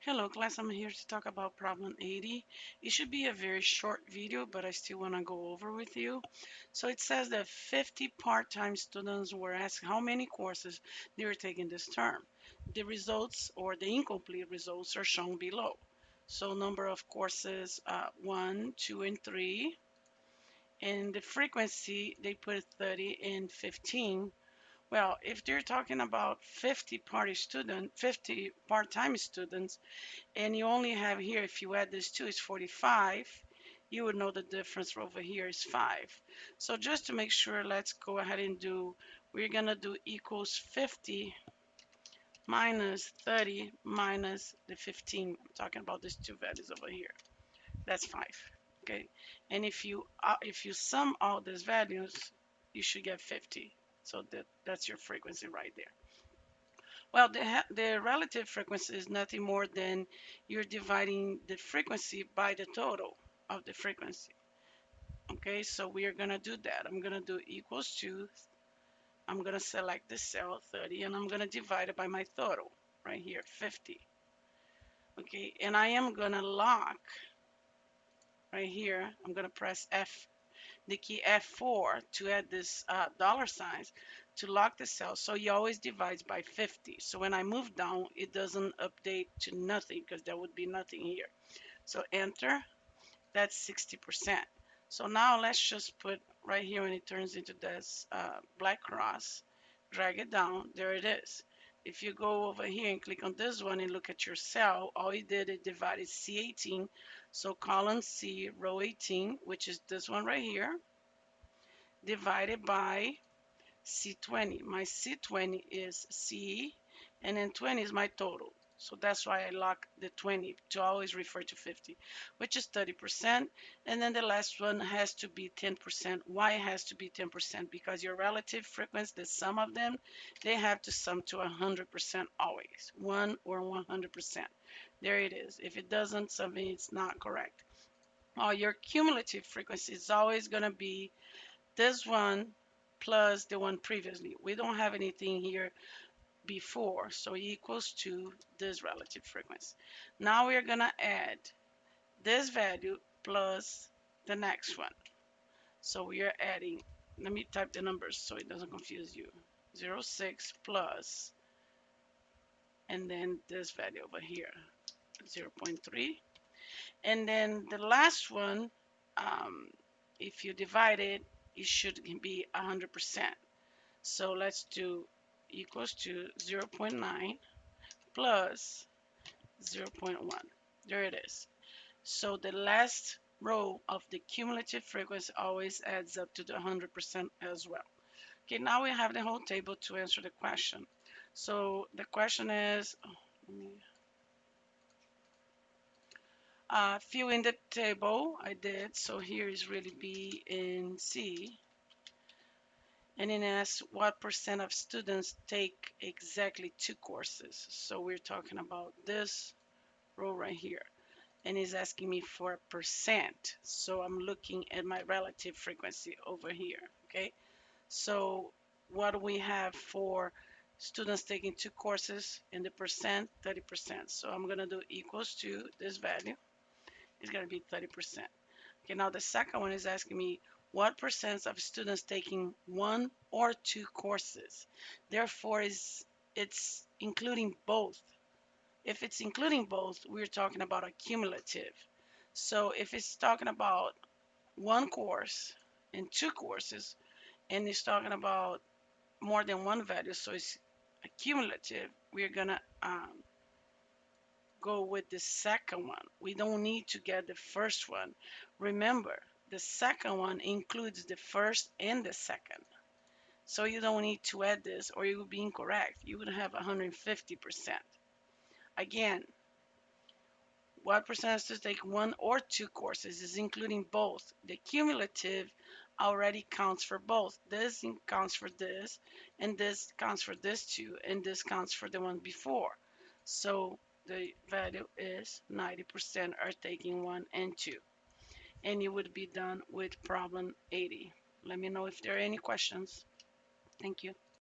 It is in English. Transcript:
Hello class, I'm here to talk about problem 80. It should be a very short video, but I still want to go over with you. So it says that 50 part-time students were asked how many courses they were taking this term. The results or the incomplete results are shown below. So number of courses 1, 2, and 3. And the frequency, they put 30 and 15. Well, if they're talking about 50 part-time students, and you only have here, if you add this 2, it's 45, you would know the difference over here is 5. So just to make sure, let's go ahead and we're going to do equals 50 minus 30 minus the 15. I'm talking about these two values over here. That's 5. Okay. And if you sum all these values, you should get 50. So that's your frequency right there. Well, the relative frequency is nothing more than you're dividing the frequency by the total of the frequency. Okay, so we are going to do that. I'm going to do equals to, I'm going to select the cell 30 and I'm going to divide it by my total right here, 50. Okay, and I am going to lock right here. I'm going to press the key F4 to add this dollar signs to lock the cell. So you always divides by 50. So when I move down, it doesn't update to nothing because there would be nothing here. So enter, that's 60%. So now let's just put right here when it turns into this black cross, drag it down, there it is. If you go over here and click on this one and look at your cell, all you did is divided C18, so column C, row 18, which is this one right here, divided by C20. My C20 is C, and then 20 is my total. So that's why I lock the 20 to always refer to 50, which is 30%. And then the last one has to be 10%. Why it has to be 10%? Because your relative frequency, the sum of them, they have to sum to 100% always. 1 or 100%. There it is. If it doesn't, something it's not correct. Your cumulative frequency is always going to be this one plus the one previously. We don't have anything here before, so equals to this relative frequency. Now we are going to add this value plus the next one. So we are adding, let me type the numbers so it doesn't confuse you. 0.6 plus, and then this value over here, 0.3. And then the last one, if you divide it, it should be 100%. So let's do equals to 0.9 plus 0.1. There it is. So the last row of the cumulative frequency always adds up to the 100% as well. Okay, now we have the whole table to answer the question. So the question is, fill in the table. I did. So here is really B and C. And it asks what percent of students take exactly 2 courses. So we're talking about this row right here. And it's asking me for a percent. So I'm looking at my relative frequency over here. Okay. So what do we have for students taking 2 courses in the percent? 30%. So I'm going to do equals to this value. It's going to be 30%. Okay, now the second one is asking me what percent of students taking 1 or 2 courses. Therefore, it's including both. If it's including both, we're talking about a cumulative. So if it's talking about 1 course and 2 courses, and it's talking about more than one value, so it's a cumulative, we're gonna go with the second one. We don't need to get the first one. Remember, the second one includes the first and the second. So you don't need to add this or it would be incorrect. You would have 150%. Again, what percentage to take 1 or 2 courses is including both. The cumulative already counts for both. This counts for this, and this counts for this too, and this counts for the one before. So the value is 90% are taking 1 and 2. And you would be done with problem 80. Let me know if there are any questions. Thank you.